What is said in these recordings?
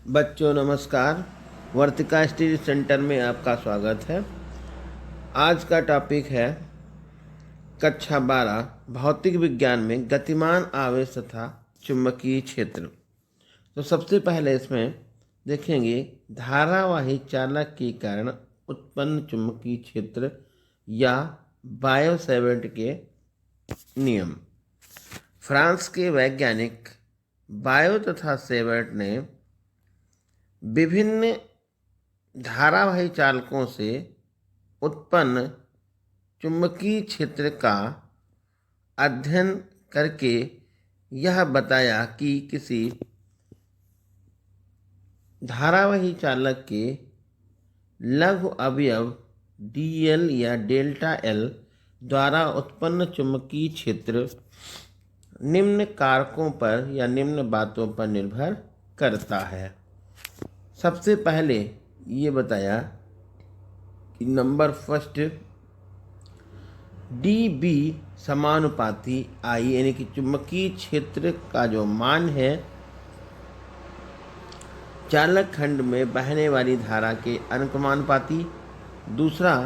बच्चों नमस्कार। वर्तिका study centre में आपका स्वागत है। आज का टॉपिक है कक्षा 12 भौतिक विज्ञान में गतिमान आवेश तथा चुंबकीय क्षेत्र। तो सबसे पहले इसमें देखेंगे धारावाही चालक के कारण उत्पन्न चुंबकीय क्षेत्र या बायो-सैवर्ट के नियम। फ्रांस के वैज्ञानिक बायो तथा सेवर्ट ने विभिन्न धारावाही चालकों से उत्पन्न चुंबकीय क्षेत्र का अध्ययन करके यह बताया कि किसी धारावाही चालक के लघु अवयव dl या डेल्टा L द्वारा उत्पन्न चुंबकीय क्षेत्र निम्न कारकों पर या निम्न बातों पर निर्भर करता है। सबसे पहले ये बताया कि नंबर फर्स्ट dB समानुपाती I यानी कि चुंबकीय क्षेत्र का जो मान है चालक खंड में बहने वाली धारा के अनुपाती। दूसरा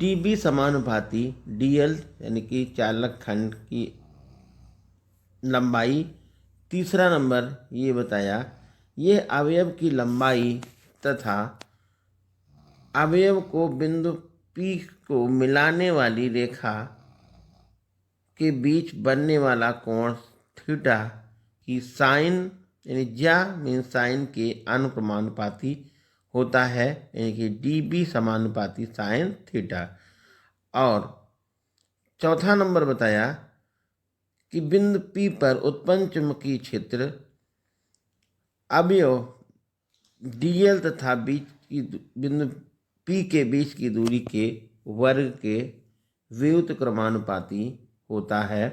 dB समानुपाती dl यानी कि चालक खंड की लंबाई। तीसरा नंबर ये बताया यह अवयव की लंबाई तथा अवयव को बिंदु P को मिलाने वाली रेखा के बीच बनने वाला कोण थीटा की साइन यानी ज्या मीन साइन के अनुक्रमानुपाती होता है, यानी कि dB समानुपाती साइन थीटा। और चौथा नंबर बताया कि बिंदु P पर उत्पन्न चुंबकीय क्षेत्र अवयव dl तथा बिंदु P के बीच की दूरी के वर्ग के व्युत्क्रमानुपाती होता है।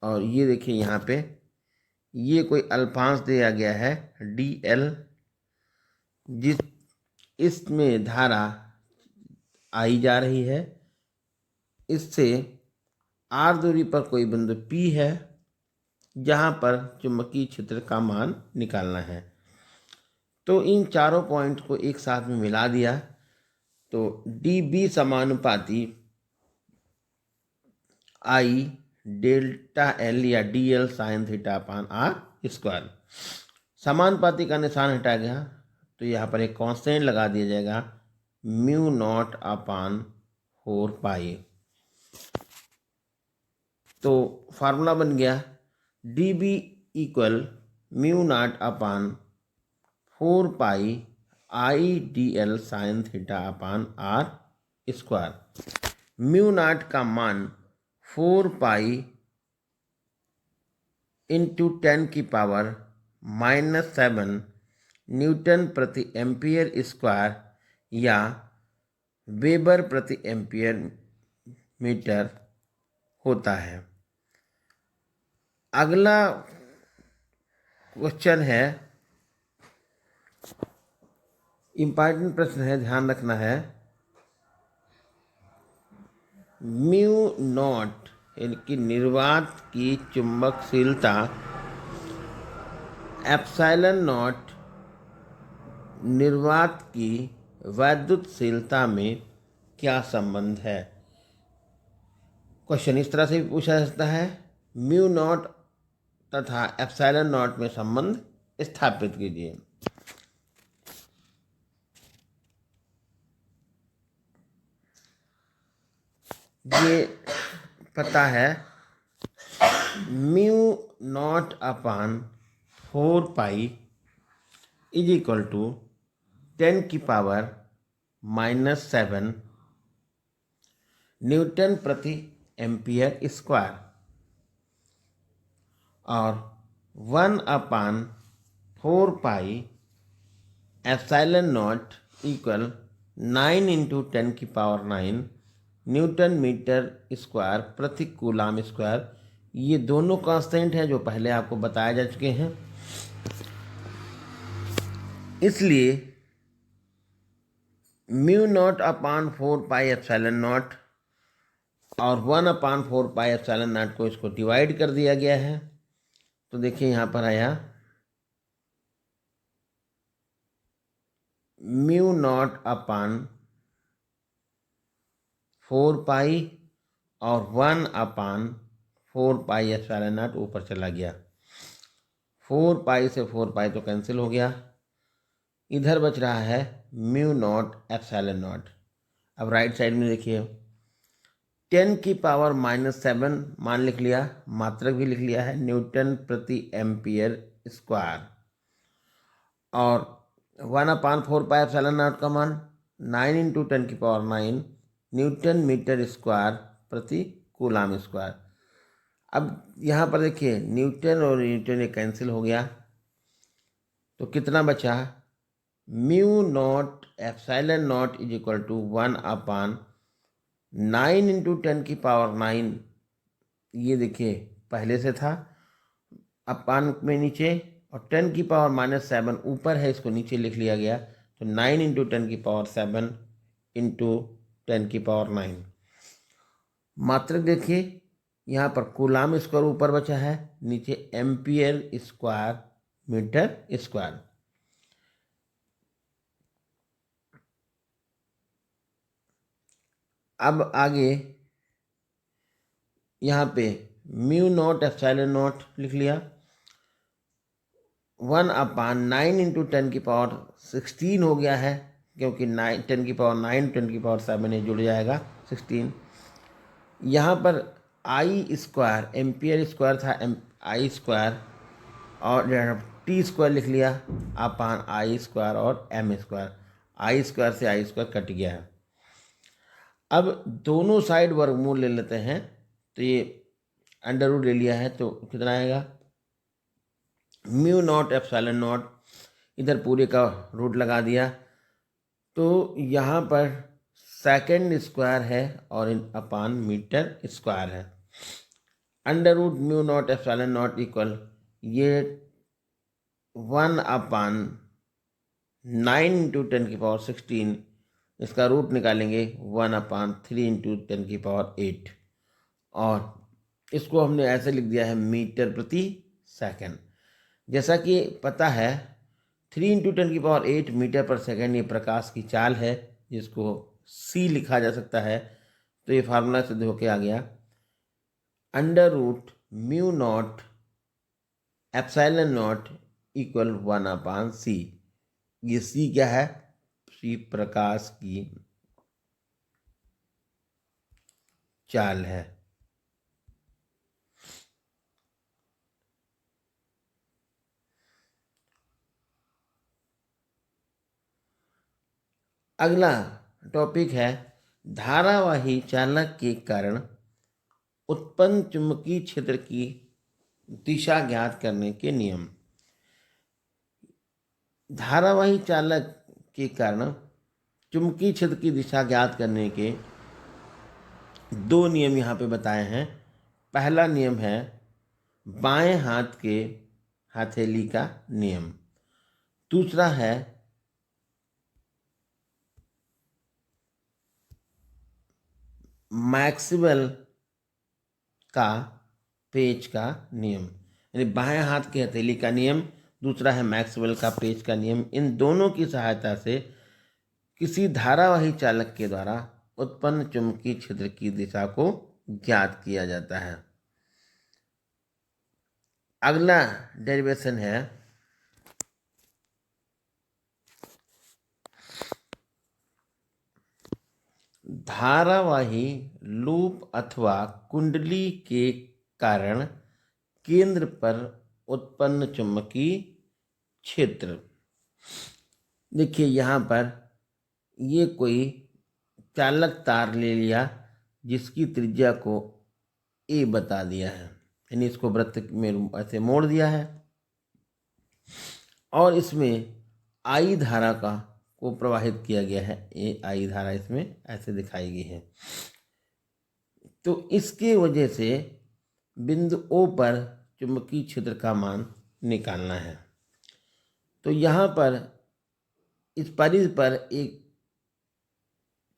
और ये देखिए यहाँ पे ये कोई अल्पांश दिया गया है dl, जिस इसमें धारा आई जा रही है। इससे r दूरी पर कोई बिंदु P है जहाँ पर चुंबकीय क्षेत्र का मान निकालना है। तो इन चारों पॉइंट को एक साथ में मिला दिया तो dB समानुपाती I डेल्टा L या dl sine theta upon r square. समानुपाती का निशान हटा गया तो यहाँ पर एक कांस्टेंट लगा दिया जाएगा म्यू नॉट अपान 4 पाई। तो फार्मूला बन गया dB equal mu naught upon 4 pi I dl sine theta upon r square. Mu naught का मान 4 पाई इंटू 10 की पावर -7 न्यूटन प्रति एम्पियर स्क्वायर या वेबर प्रति एम्पियर मीटर होता है। अगला क्वेश्चन है, इम्पॉर्टेंट प्रश्न है, ध्यान रखना है। म्यू नॉट यानी कि निर्वात की चुंबकशीलता एप्सिलॉन नॉट निर्वात की वैद्युतशीलता में क्या संबंध है। क्वेश्चन इस तरह से भी पूछा जा सकता है, म्यू नॉट तथा एप्सिलॉन नॉट में संबंध स्थापित कीजिए। ये पता है mu naught upon 4 pi is equal to 10 की पावर -7 न्यूटन प्रति एम्पियर स्क्वायर और 1 upon 4 pi epsilon naught equal 9 into 10 की पावर 9 न्यूटन मीटर स्क्वायर प्रति कूलाम स्क्वायर। ये दोनों कांस्टेंट हैं जो पहले आपको बताया जा चुके हैं। इसलिए mu naught upon 4 pi epsilon not और 1 अपान 4 पाई एप्सिलॉन नॉट को इसको डिवाइड कर दिया गया है। तो देखिए यहाँ पर आया म्यू नॉट अपान 4 पाई और 1/4 पाई एप्सिलॉन नॉट ऊपर चला गया। 4 पाई से 4 पाई तो कैंसिल हो गया, इधर बच रहा है म्यू नॉट एप्सिलॉन नॉट। अब राइट साइड में देखिए 10⁻⁻7 मान लिख लिया, मात्रक भी लिख लिया है, न्यूटन प्रति एम्पियर स्क्वायर। और 1/4 पाई एप्सिलॉन नॉट का मान 9 × 10⁹ न्यूटन मीटर स्क्वायर प्रति कूलाम स्क्वायर। अब यहाँ पर देखिए न्यूटन और न्यूटन ये कैंसिल हो गया, तो कितना बचा, mu naught epsilon naught is equal to 1/9 × 10⁹, ये देखिए पहले से था अपान में नीचे, और 10⁻⁻7 ऊपर है, इसको नीचे लिख लिया गया, तो 9 × 10⁻7 × 10⁹। मात्रक देखिए यहाँ पर कूलाम स्क्वायर ऊपर बचा है, नीचे एम्पियर स्क्वायर मीटर स्क्वायर। अब आगे यहाँ पे म्यू नॉट एप्सिलॉन नॉट लिख लिया, 1/9 × 10⁻16 हो गया है, क्योंकि 10⁹ 10⁻7 ये जुड़ जाएगा 16। यहाँ पर आई स्क्वायर एम्पियर स्क्वायर था, आई स्क्वायर और टी स्क्वायर लिख लिया अपान आई स्क्वायर और एम स्क्वायर। आई स्क्वायर से आई स्क्वायर कट गया है। अब दोनों साइड वर्गमूल ले लेते हैं, तो ये अंडर रूट ले लिया है, तो कितना आएगा, म्यू नॉट एप्सिलॉन नॉट, इधर पूरे का रूट लगा दिया, तो यहाँ पर सेकंड स्क्वायर है और अपान मीटर स्क्वायर है। Under root mu naught epsilon naught equal ये 1/9 × 10⁻16, इसका रूट निकालेंगे 1/3 × 10⁸, और इसको हमने ऐसे लिख दिया है मीटर प्रति सेकंड। जैसा कि पता है 3 × 10⁸ मीटर पर सेकंड ये प्रकाश की चाल है, जिसको c लिखा जा सकता है, तो ये फार्मूला सिद्ध होके आ गया, under root mu naught epsilon naught equal 1/c। ये c क्या है, c प्रकाश की चाल है। अगला टॉपिक है धारावाही चालक के कारण उत्पन्न चुंबकीय क्षेत्र की दिशा ज्ञात करने के नियम। धारावाही चालक के कारण चुंबकीय क्षेत्र की दिशा ज्ञात करने के 2 नियम यहाँ पे बताए हैं। पहला नियम है बाएं हाथ के हथेली का नियम, दूसरा है मैक्सवेल का पेच का नियम, यानी बाएं हाथ की हथेली का नियम, दूसरा है मैक्सवेल का पेच का नियम। इन दोनों की सहायता से किसी धारावाही चालक के द्वारा उत्पन्न चुंबकीय क्षेत्र की दिशा को ज्ञात किया जाता है। अगला डेरिवेशन है धारावाही लूप अथवा कुंडली के कारण केंद्र पर उत्पन्न चुंबकीय क्षेत्र। देखिए यहाँ पर ये कोई चालक तार ले लिया, जिसकी त्रिज्या को a बता दिया है, यानी इसको वृत्त में ऐसे मोड़ दिया है, और इसमें I धारा को प्रवाहित किया गया है, I धारा इसमें ऐसे दिखाई गई है। तो इसके वजह से बिंदु O पर चुंबकीय क्षेत्र का मान निकालना है। तो यहाँ पर इस परिधि पर एक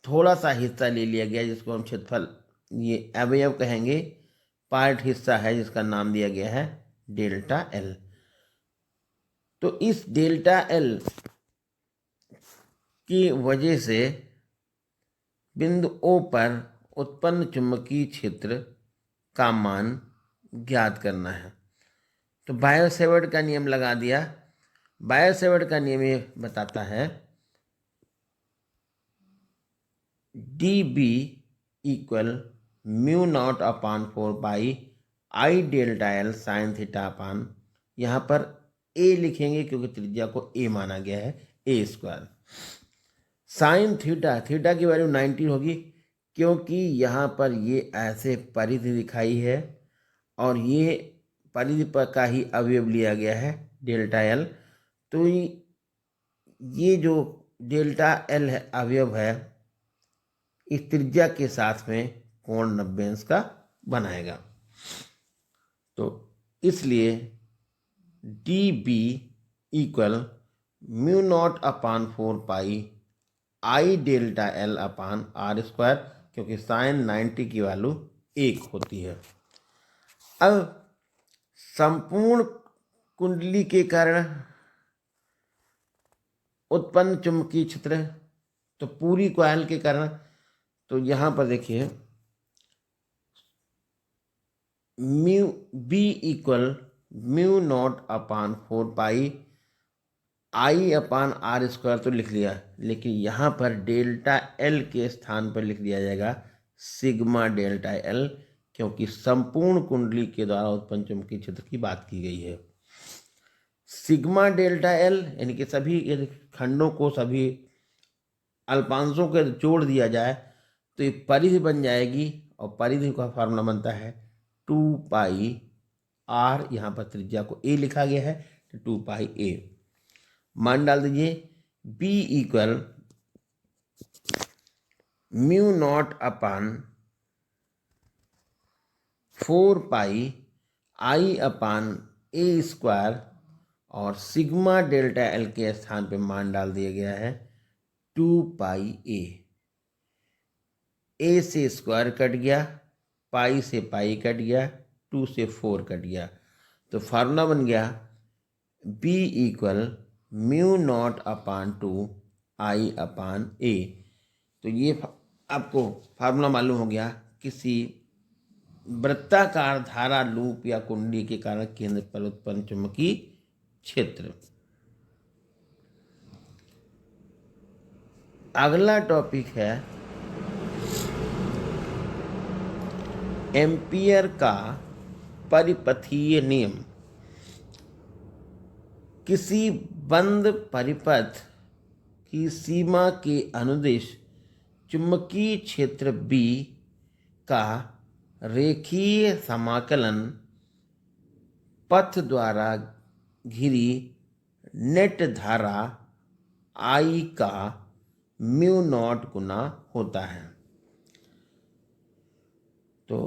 थोड़ा सा हिस्सा ले लिया गया, जिसको हम क्षेत्रफल ये अवयव कहेंगे, पार्ट हिस्सा है, जिसका नाम दिया गया है डेल्टा L। तो इस डेल्टा L की वजह से बिंदु O पर उत्पन्न चुंबकीय क्षेत्र का मान ज्ञात करना है। तो बायो-सेवर्ट का नियम लगा दिया। बायो-सेवर्ट का नियम ये बताता है dB equal mu naught upon 4 pi I delta L sine theta upon, यहाँ पर A लिखेंगे क्योंकि त्रिज्या को A माना गया है, A square sine theta, theta की वैल्यू 90 होगी क्योंकि यहाँ पर ये ऐसे परिधि दिखाई है और ये परिधि पर का ही अवयव लिया गया है डेल्टा एल। तो ये जो डेल्टा एल है अवयव है इस त्रिज्या के साथ में कोण 90 अंश का बनाएगा। तो इसलिए D B equal mu naught upon 4 pi I delta L upon R square, क्योंकि साइन 90 की वैल्यू 1 होती है। अब संपूर्ण कुंडली के कारण उत्पन्न चुंबकीय क्षेत्र, तो पूरी कॉइल के कारण, तो यहाँ पर देखिए mu B equal mu naught upon 4 pi I upon R square तो लिख लिया, लेकिन यहाँ पर डेल्टा एल के स्थान पर लिख दिया जाएगा सिग्मा डेल्टा एल, क्योंकि संपूर्ण कुंडली के द्वारा उत्पन्न चुंबकीय क्षेत्र की बात की गई है। सिग्मा डेल्टा एल यानी कि सभी यदि खंडों को, सभी अल्पांशों के जोड़ दिया जाए तो ये परिधि बन जाएगी और परिधि का फार्मूला बनता है 2 पाई आर, यहाँ पर त्रिज्या को A लिखा गया है तो 2 पाई A। मान डाल दीजिए B equal mu naught upon 4 pi I upon A square और सिग्मा डेल्टा एल के स्थान पे मान डाल दिया गया है 2 पाई A से स्क्वायर कट गया, पाई से पाई कट गया, 2 से 4 कट गया, तो फार्मूला बन गया B equal mu naught upon 2 I upon A। तो ये आपको फार्मूला मालूम हो गया किसी वृत्ताकार धारा लूप या कुंडली के कारण केंद्र पर उत्पन्न चुंबकीय क्षेत्र। अगला टॉपिक है एम्पियर का परिपथीय नियम। किसी बंद परिपथ की सीमा के अनुदिश चुंबकीय क्षेत्र B का रेखीय समाकलन पथ द्वारा घिरी नेट धारा I का म्यू नॉट गुना होता है। तो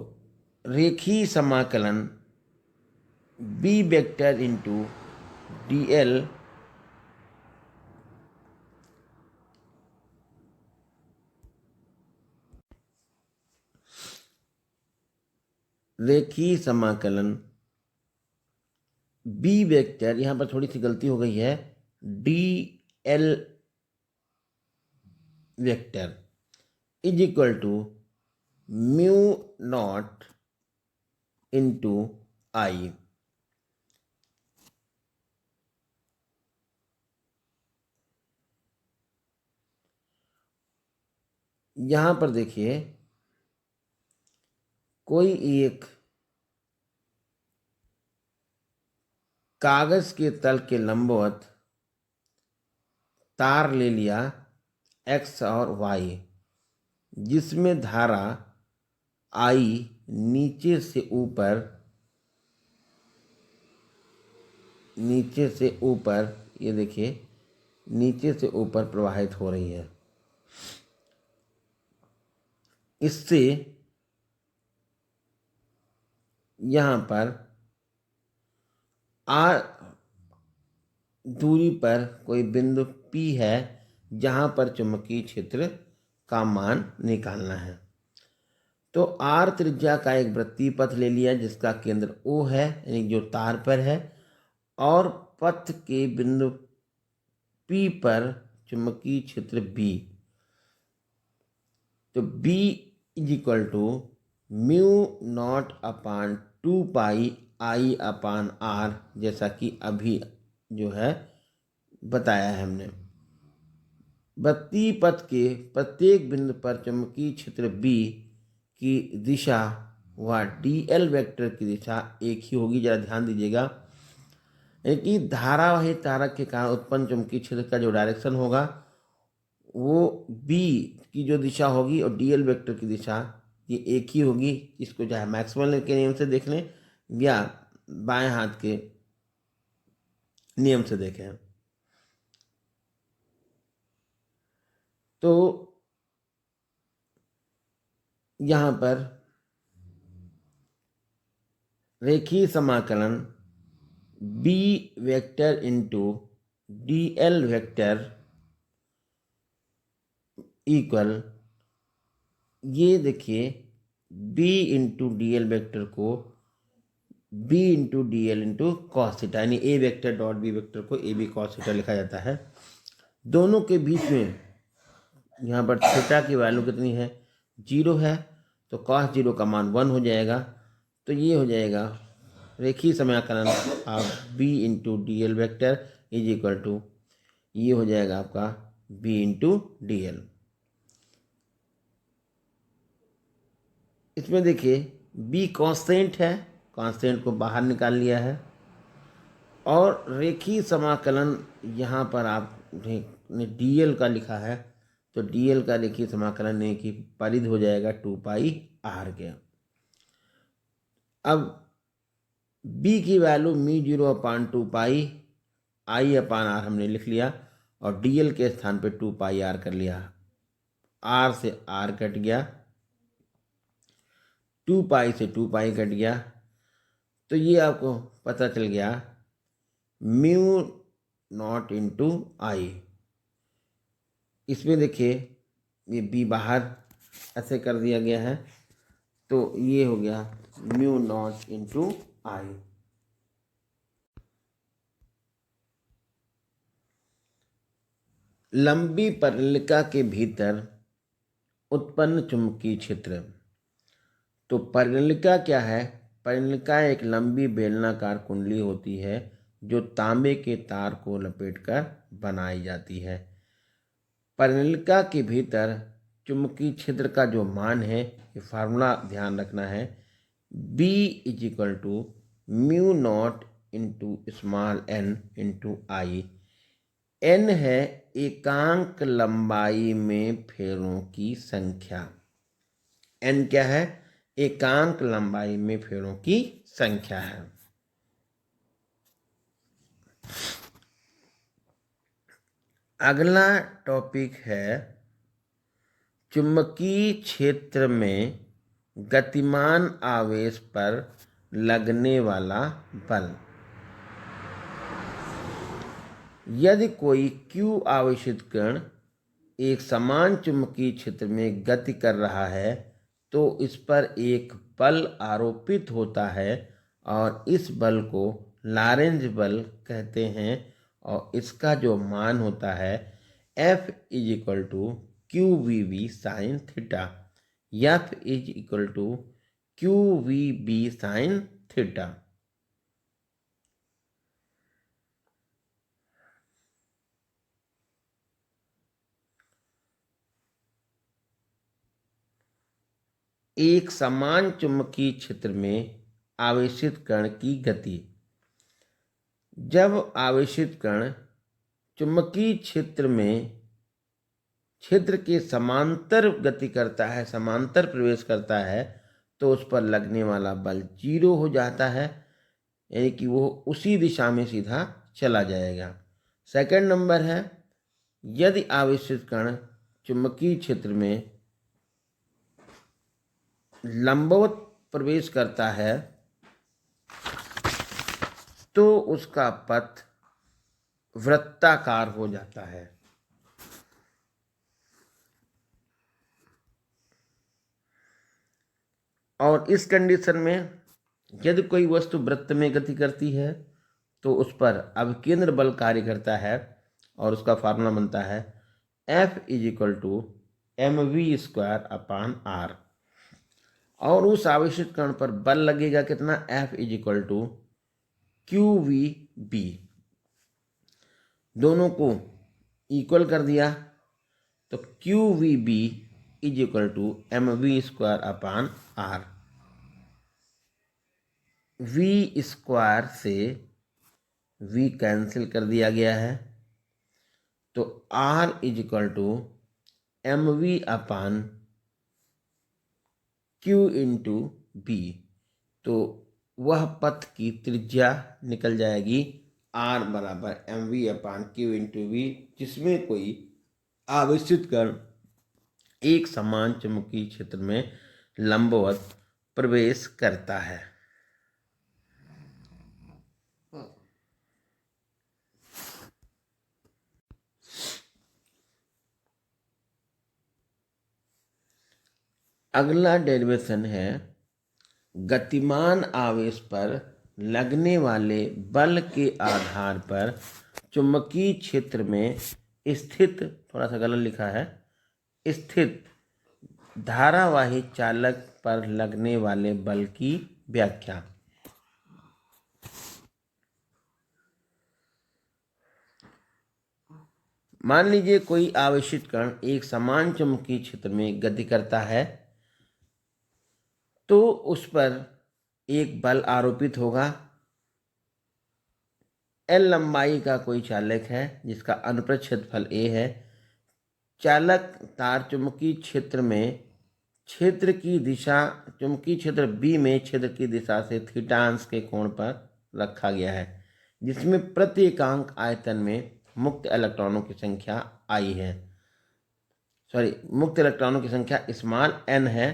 रेखीय समाकलन B वेक्टर इंटू DL रेखीय समाकलन B वेक्टर, यहाँ पर थोड़ी सी गलती हो गई है, DL vector is equal to mu naught into I। यहाँ पर देखिए कोई एक कागज के तल के लंबवत तार ले लिया X और Y, जिसमें धारा I नीचे से ऊपर ये देखिए नीचे से ऊपर प्रवाहित हो रही है। इससे यहाँ पर R दूरी पर कोई बिंदु P है जहाँ पर चुंबकीय क्षेत्र का मान निकालना है। तो R त्रिज्या का एक वृत्तीय पथ ले लिया जिसका केंद्र O है, यानी जो तार पर है, और पथ के बिंदु P पर चुंबकीय क्षेत्र बी, तो B is equal to mu naught upon 2πi/r, जैसा कि अभी जो है बताया है हमने। वृत्तीय पथ के प्रत्येक बिंदु पर चुंबकीय क्षेत्र बी की दिशा व dl वेक्टर की दिशा एक ही होगी। जरा ध्यान दीजिएगा कि धारावाही तारक के कारण उत्पन्न चुंबकीय क्षेत्र का जो डायरेक्शन होगा वो बी की जो दिशा होगी और dl वेक्टर की दिशा ये एक ही होगी। इसको चाहे मैक्सवेल के नियम से देख लें या बाएं हाथ के नियम से देखें। तो यहाँ पर रेखीय समाकलन b vector into dl vector equal, ये देखिए b इंटू डी वेक्टर को b into D L into cos theta, यानी a vector dot b vector को a b कॉस थीटा लिखा जाता है। दोनों के बीच में यहाँ पर थीटा की वैल्यू कितनी है, 0 है, तो कॉस 0 का मान 1 हो जाएगा। तो ये हो जाएगा रेखीय समाकलन of b into D L vector is equal to, ये हो जाएगा आपका b इंटू डी एल। इसमें देखिए b कांस्टेंट है, कांस्टेंट को बाहर निकाल लिया है, और रेखीय समाकलन यहाँ पर आपने dl का लिखा है, तो dl का रेखीय समाकलन नहीं कि परिध हो जाएगा 2πr के। अब b की वैल्यू μ0/2πi/r हमने लिख लिया और dl के स्थान पे 2πr कर लिया, r से r कट गया, 2π से 2π कट गया, तो ये आपको पता चल गया म्यू नॉट इंटू आई। इसमें देखिए ये b बाहर ऐसे कर दिया गया है, तो ये हो गया म्यू नॉट इंटू आई। लंबी परिलिका के भीतर उत्पन्न चुंबकीय क्षेत्र। तो परिलिका क्या है, परिलिका एक लंबी बेलनाकार कुंडली होती है जो तांबे के तार को लपेटकर बनाई जाती है। परिलिका के भीतर चुंबकीय क्षेत्र का जो मान है, ये फार्मूला ध्यान रखना है, b is equal to mu naught into small n into I. n है एकांक लंबाई में फेरों की संख्या। n क्या है, एकांक लंबाई में फेरों की संख्या है। अगला टॉपिक है चुंबकीय क्षेत्र में गतिमान आवेश पर लगने वाला बल। यदि कोई q आवेशित कण एक समान चुंबकीय क्षेत्र में गति कर रहा है तो इस पर एक बल आरोपित होता है और इस बल को लॉरेंज बल कहते हैं, और इसका जो मान होता है F is equal to Q V B sine theta. F is equal to Q V B sine theta. एक समान चुंबकीय क्षेत्र में आवेशित कण की गति। जब आवेशित कण चुंबकीय क्षेत्र में क्षेत्र के समांतर गति करता है, समांतर प्रवेश करता है, तो उस पर लगने वाला बल 0 हो जाता है, यानी कि वो उसी दिशा में सीधा चला जाएगा। सेकंड नंबर है, यदि आवेशित कण चुंबकीय क्षेत्र में लंबवत प्रवेश करता है तो उसका पथ वृत्ताकार हो जाता है। और इस कंडीशन में यदि कोई वस्तु वृत्त में गति करती है तो उस पर अभिकेंद्र बल कार्य करता है और उसका फार्मूला बनता है F is equal to mv² upon r। और उस आवेशित कण पर बल लगेगा कितना, F is equal to QVB। दोनों को इक्वल कर दिया तो QVB is equal to mv² upon r। v square से v कैंसिल कर दिया गया है तो r is equal to mv upon q into b। तो वह पथ की त्रिज्या निकल जाएगी r बराबर mv upon q into v, जिसमें कोई आवेशित कण एक समान चुंबकीय क्षेत्र में लंबवत प्रवेश करता है। अगला डेरिवेशन है गतिमान आवेश पर लगने वाले बल के आधार पर चुंबकीय क्षेत्र में स्थित, थोड़ा सा गलत लिखा है, स्थित धारावाही चालक पर लगने वाले बल की व्याख्या। मान लीजिए कोई आवेशित कण एक समान चुंबकीय क्षेत्र में गति करता है तो उस पर एक बल आरोपित होगा। L लंबाई का कोई चालक है जिसका अनुप्रस्थ क्षेत्रफल A है। चालक तार चुंबकीय क्षेत्र में क्षेत्र की दिशा, चुंबकीय क्षेत्र B में क्षेत्र की दिशा से थीटा अंश के कोण पर रखा गया है, जिसमें प्रति एकांक आयतन में मुक्त इलेक्ट्रॉनों की संख्या I है, मुक्त इलेक्ट्रॉनों की संख्या स्मॉल n है,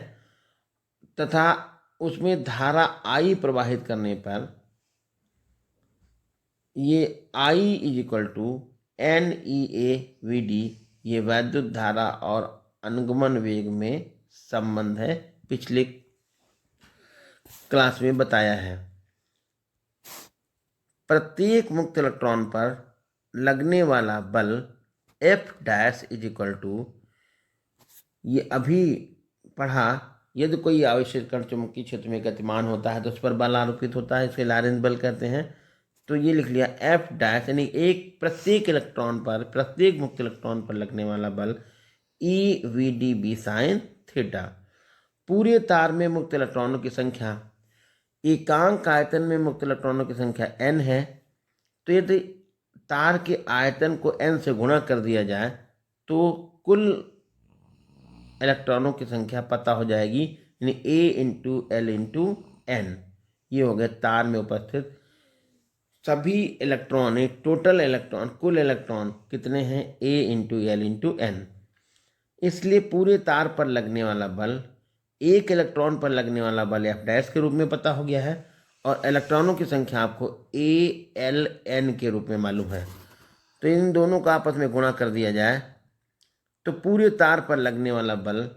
तथा उसमें धारा I प्रवाहित करने पर ये I is equal to NeAVD, ये वैद्युत धारा और अनुगमन वेग में संबंध है, पिछले क्लास में बताया है। प्रत्येक मुक्त इलेक्ट्रॉन पर लगने वाला बल F' इज इक्वल टू, ये अभी पढ़ा, यदि कोई आवेशित कण चुंबकीय क्षेत्र में गतिमान होता है तो उस पर बल आरोपित होता है, इसे लॉरेंस बल कहते हैं। तो ये लिख लिया F' यानी एक प्रत्येक इलेक्ट्रॉन पर, प्रत्येक मुक्त इलेक्ट्रॉन पर लगने वाला बल EVDB साइन थीटा। पूरे तार में मुक्त इलेक्ट्रॉनों की संख्या, एकांक आयतन में मुक्त इलेक्ट्रॉनों की संख्या n है, तो यदि तार के आयतन को n से गुणा कर दिया जाए तो कुल इलेक्ट्रॉनों की संख्या पता हो जाएगी, यानी A into L into n। ये हो गया तार में उपस्थित सभी इलेक्ट्रॉन, एक टोटल इलेक्ट्रॉन, कुल इलेक्ट्रॉन कितने हैं, A into L into n। इसलिए पूरे तार पर लगने वाला बल, एक इलेक्ट्रॉन पर लगने वाला बल F' के रूप में पता हो गया है, और इलेक्ट्रॉनों की संख्या आपको ALN के रूप में मालूम है। तो इन दोनों का आपस में गुणा कर दिया जाए तो पूरे तार पर लगने वाला बल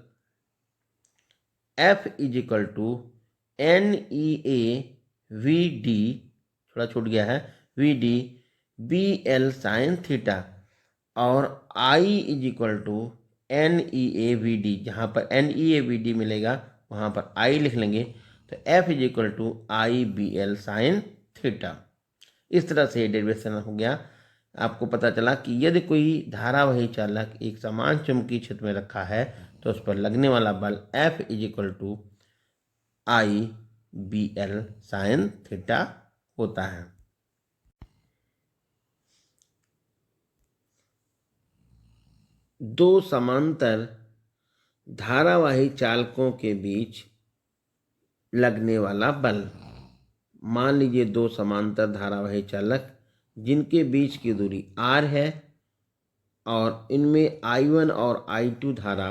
F is equal to NeAVD, थोड़ा छूट गया है, VD BL साइन थीटा, और I is equal to NeAVD, जहाँ पर NeAVD मिलेगा वहाँ पर I लिख लेंगे, तो F is equal to IBL sine theta. इस तरह से डेरिवेशन हो गया। आपको पता चला कि यदि कोई धारावाही चालक एक समान चुंबकीय क्षेत्र में रखा है तो उस पर लगने वाला बल F is equal to IBL sine theta होता है। दो समांतर धारावाही चालकों के बीच लगने वाला बल। मान लीजिए दो समांतर धारावाही चालक जिनके बीच की दूरी r है और इनमें I1 और I2 धारा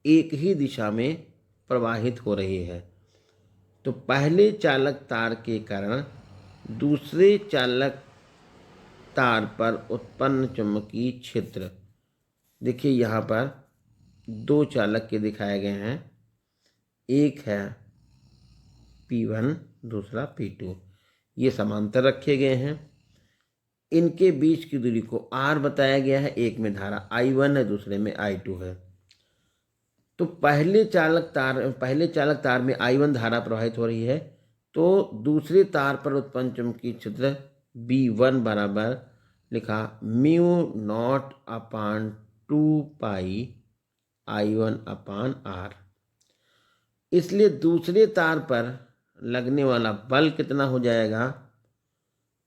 एक ही दिशा में प्रवाहित हो रही है। तो पहले चालक तार के कारण दूसरे चालक तार पर उत्पन्न चुंबकीय क्षेत्र, देखिए यहाँ पर दो चालक के दिखाए गए हैं, एक है P1 दूसरा P2, ये समांतर रखे गए हैं। इनके बीच की दूरी को R बताया गया है। एक में धारा I1 है, दूसरे में I2 है। तो पहले चालक तार में I1 धारा प्रवाहित हो रही है, तो दूसरे तार पर उत्पन्न चुंबकीय क्षेत्र B1 बराबर लिखा mu naught upon 2 pi I1 अपान R। इसलिए दूसरे तार पर लगने वाला बल कितना हो जाएगा,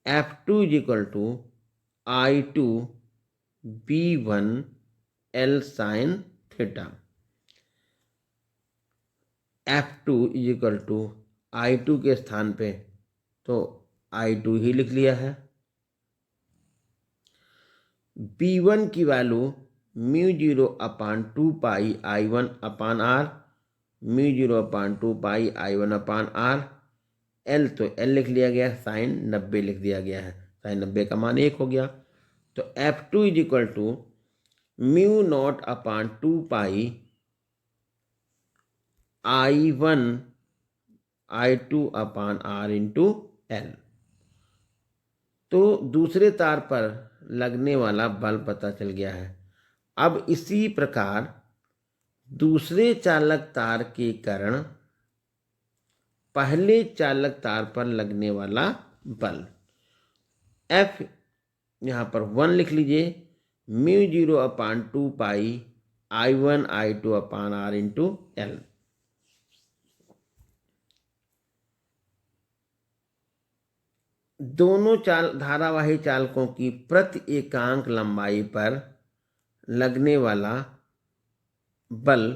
F2 is equal to I2 B1 L sine theta. F2 is equal to I2 के स्थान पे तो I2 ही लिख लिया है। B1 की वैल्यू म्यू 0 अपान 2 पाई I1 अपान R, म्यू 0 अपान 2 पाई I1 अपान R। L तो L लिख लिया गया, साइन 90 लिख दिया गया है, साइन 90 का मान 1 हो गया। तो F2 is equal to mu naught upon 2 pi I1 I2 upon R into L। तो दूसरे तार पर लगने वाला बल पता चल गया है। अब इसी प्रकार दूसरे चालक तार के कारण पहले चालक तार पर लगने वाला बल F यहाँ पर 1 लिख लीजिए, म्यू 0 अपान 2 pi I1 I2 upon R into L। दोनों धारावाही चालकों की प्रति एकांक लंबाई पर लगने वाला बल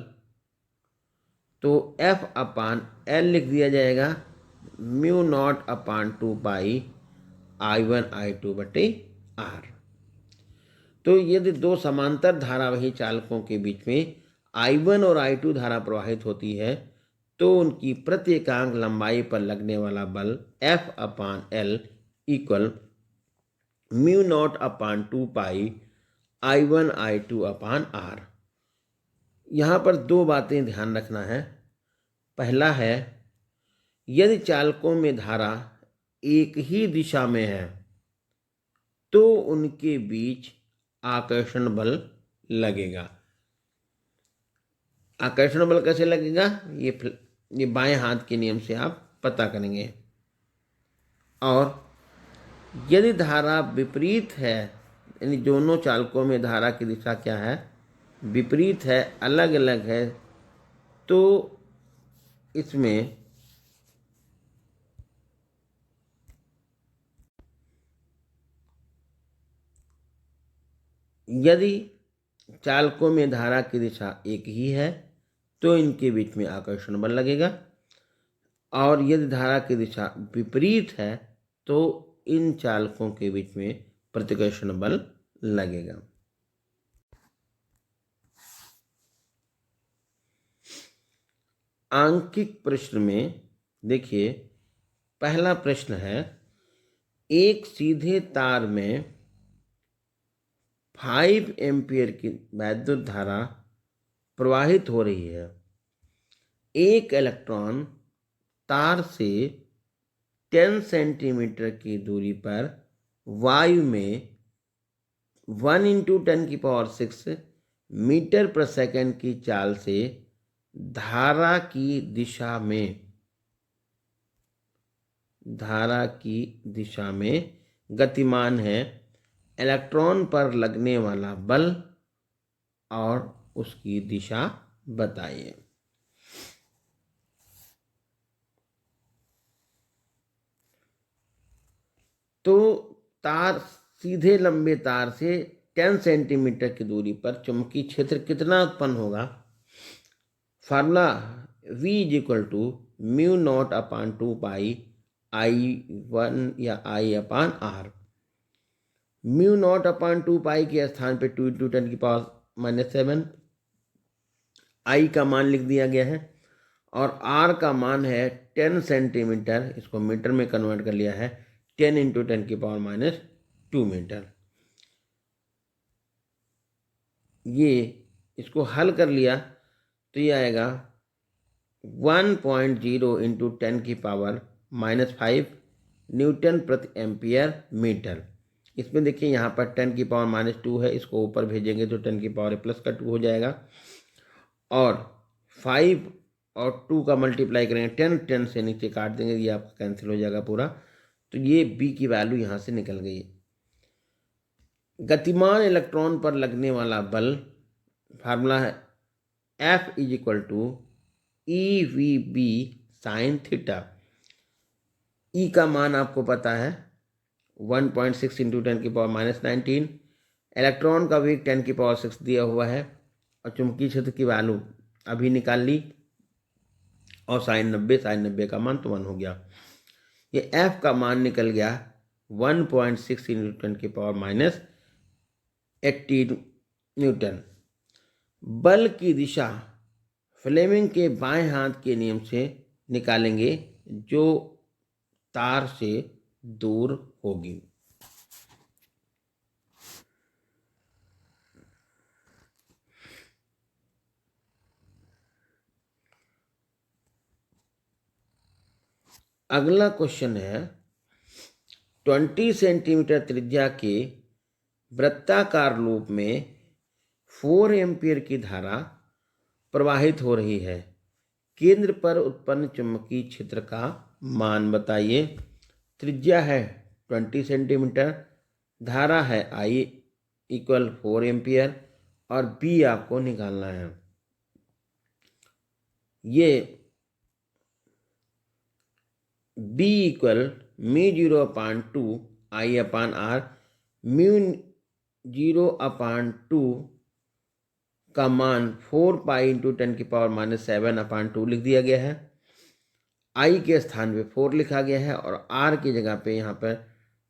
तो F अपान L लिख दिया जाएगा, mu naught upon 2 pi I1 I2 बटे R। तो यदि दो समांतर धारावाही चालकों के बीच में I1 और I2 धारा प्रवाहित होती है तो उनकी प्रति एकांक लंबाई पर लगने वाला बल F अपान L equal mu naught upon 2 pi I1 I2 upon R। यहाँ पर दो बातें ध्यान रखना है। पहला है, यदि चालकों में धारा एक ही दिशा में है तो उनके बीच आकर्षण बल लगेगा। आकर्षण बल कैसे लगेगा, ये बाएं हाथ के नियम से आप पता करेंगे। और यदि धारा विपरीत है, यानी दोनों चालकों में धारा की दिशा क्या है, विपरीत है, अलग अलग है, तो इसमें यदि चालकों में धारा की दिशा एक ही है तो इनके बीच में आकर्षण बल लगेगा, और यदि धारा की दिशा विपरीत है तो इन चालकों के बीच में प्रतिकर्षण बल लगेगा। आंकिक प्रश्न में देखिए, पहला प्रश्न है, एक सीधे तार में 5 एम्पियर की वैद्युत धारा प्रवाहित हो रही है। एक इलेक्ट्रॉन तार से 10 सेंटीमीटर की दूरी पर वायु में 1 × 10⁶ मीटर प्रति सेकंड की चाल से धारा की दिशा में गतिमान है। इलेक्ट्रॉन पर लगने वाला बल और उसकी दिशा बताइए। तो सीधे लंबे तार से 10 सेंटीमीटर की दूरी पर चुंबकीय क्षेत्र कितना उत्पन्न होगा। Formula V is equal to mu naught upon 2 pi I1 या I upon R। Mu naught upon 2 pi के स्थान पे 2 × 10⁻⁷ I का मान लिख दिया गया है, और R का मान है 10 सेंटीमीटर, इसको मीटर में कन्वर्ट कर लिया है, 10 × 10⁻² मीटर। ये इसको हल कर लिया तो ये आएगा 1.0 × 10⁻⁵ न्यूटन प्रति एम्पियर मीटर। इसमें देखिए यहाँ पर 10⁻⁻² है, इसको ऊपर भेजेंगे तो 10⁻² हो जाएगा, और 5 और 2 का मल्टीप्लाई करेंगे 10 से नीचे काट देंगे, ये आपका कैंसिल हो जाएगा पूरा। तो ये बी की वैल्यू यहाँ से निकल गई। गतिमान इलेक्ट्रॉन पर लगने वाला बल, फार्मूला है F = EV/B sin थीटा। ई का मान आपको पता है 1.6 × 10⁻⁻19। इलेक्ट्रॉन का वेग 10⁻⁶ दिया हुआ है, और चुंबकीय क्षेत्र की वैल्यू अभी निकाल ली, और sin 90 का मान तो 1 हो गया। ये F का मान निकल गया 1.6 × 10⁻18 न्यूटन। बल की दिशा फ्लेमिंग के बाएं हाथ के नियम से निकालेंगे, जो तार से दूर होगी। अगला क्वेश्चन है 20 सेंटीमीटर त्रिज्या के वृत्ताकार लूप में 4 एम्पीयर की धारा प्रवाहित हो रही है। केंद्र पर उत्पन्न चुंबकीय क्षेत्र का मान बताइए। त्रिज्या है 20 सेंटीमीटर, धारा है I = 4 एम्पीयर, और B आपको निकालना है। ये B = μ0/2 I/R, μ0/2 का मान 4π × 10⁻⁷/2 लिख दिया गया है। I के स्थान पे 4 लिखा गया है, और R की जगह पे यहाँ पर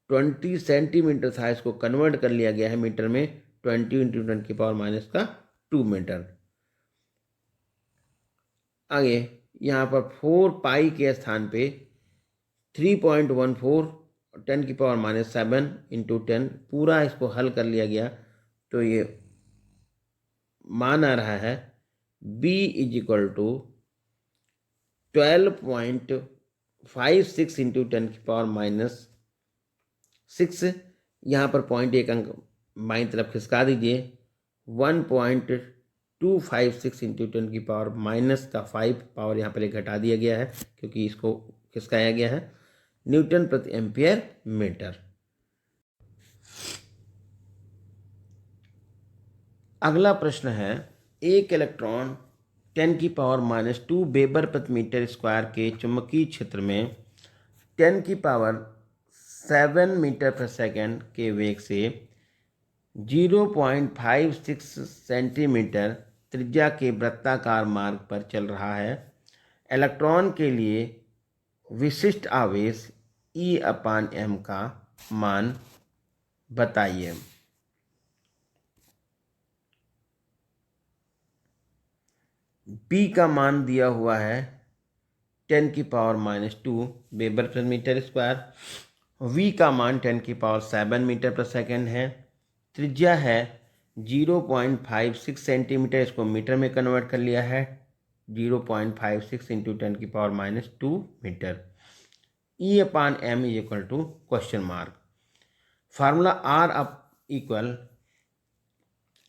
20 सेंटीमीटर था, इसको कन्वर्ट कर लिया गया है मीटर में, 20 × 10⁻⁻² मीटर। आगे यहाँ पर 4π के स्थान पे 3.14 10⁻⁷ × 10, पूरा इसको हल कर लिया गया, तो ये मान आ रहा है B = 12.56 × 10⁻⁶। यहाँ पर 0.1 अंक बाईं तरफ खिसका दीजिए, 1.256 × 10⁻⁻5 पावर यहाँ पर एक घटा दिया गया है क्योंकि इसको खिसकाया गया है, न्यूटन प्रति एम्पियर मीटर। अगला प्रश्न है, एक इलेक्ट्रॉन 10⁻² वेबर प्रति मीटर स्क्वायर के चुंबकीय क्षेत्र में 10⁻7 मीटर प्रति सेकंड के वेग से 0.56 सेंटीमीटर त्रिज्या के वृत्ताकार मार्ग पर चल रहा है। इलेक्ट्रॉन के लिए विशिष्ट आवेश E/m का मान बताइए। B का मान दिया हुआ है 10⁻² वेबर प्रति मीटर स्क्वायर। V का मान 10⁻7 मीटर प्रति सेकंड है। त्रिज्या है 0.56 सेंटीमीटर, इसको मीटर में कन्वर्ट कर लिया है, 0.56 × 10⁻² metre. E/m = ? Formula R =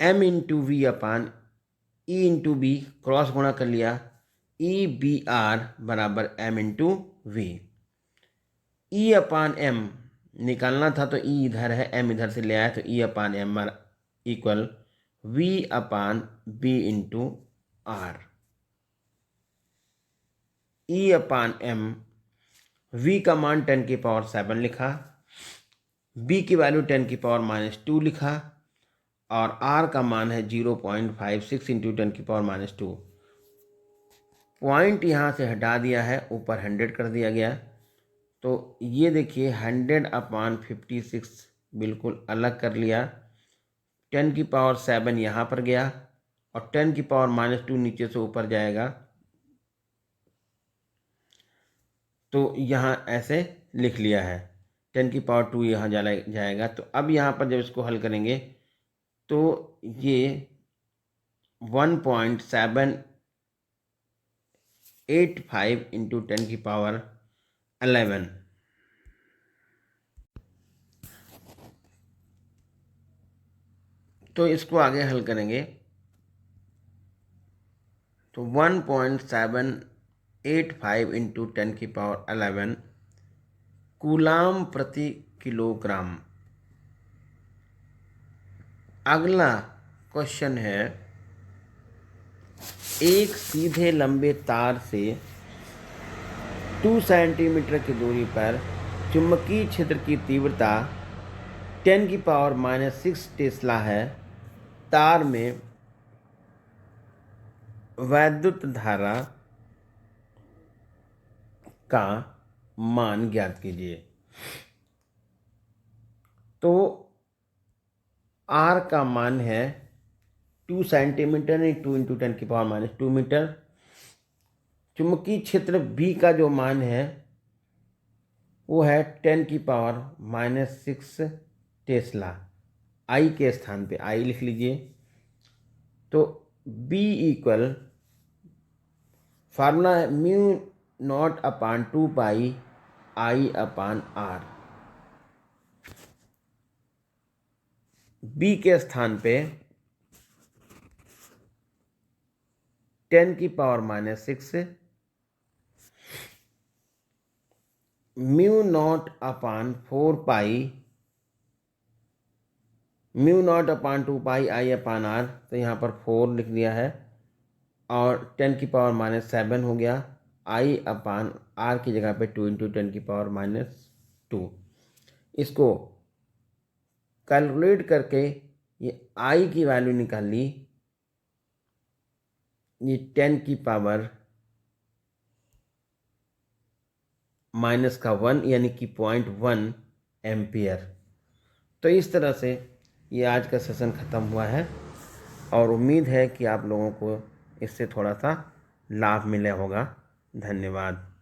m × V/E × B, cross गुणा कर लिया, EBR = m × V। E/m निकालना था तो E इधर है, m इधर से ले आया, तो E/m = V/B × R। E/m V का मान 10⁻7 लिखा, B की वैल्यू 10⁻² लिखा, और R का मान है 0.56 × 10⁻²। पॉइंट यहाँ से हटा दिया है, ऊपर 100 कर दिया गया, तो ये देखिए 100/56 बिल्कुल अलग कर लिया। 10⁻7 यहाँ पर गया, और 10⁻² नीचे से ऊपर जाएगा, तो यहाँ ऐसे लिख लिया है, 10⁻² यहाँ जाएगा। तो अब यहाँ पर जब इसको हल करेंगे तो ये 1.785 × 10⁻11 तो इसको आगे हल करेंगे तो 1.785 इंटू 10⁻11 कूलाम प्रति किलोग्राम। अगला क्वेश्चन है, एक सीधे लंबे तार से 2 सेंटीमीटर की दूरी पर चुंबकीय क्षेत्र की तीव्रता 10⁻⁻6 टेस्ला है। तार में वैद्युत धारा का मान ज्ञात कीजिए। तो R का मान है 2 सेंटीमीटर नहीं 2 इंटू 10⁻⁻2 मीटर। चुंबकीय क्षेत्र B का जो मान है वो है 10⁻⁻6 टेस्ला। I के स्थान पे I लिख लीजिए। तो B इक्वल फार्मूला है μ0/2 I/R। B के स्थान पे 10⁻⁻6 μ0/2 I/R। तो यहाँ पर 4 लिख दिया है और 10⁻⁻7 हो गया। I/R की जगह पे 2 इंटू 10⁻²। इसको कैलकुलेट करके ये I की वैल्यू निकाल ली, ये 10⁻⁻1 यानी कि 0.1 एम्पियर। तो इस तरह से ये आज का सेशन ख़त्म हुआ है और उम्मीद है कि आप लोगों को इससे थोड़ा सा लाभ मिला होगा। धन्यवाद।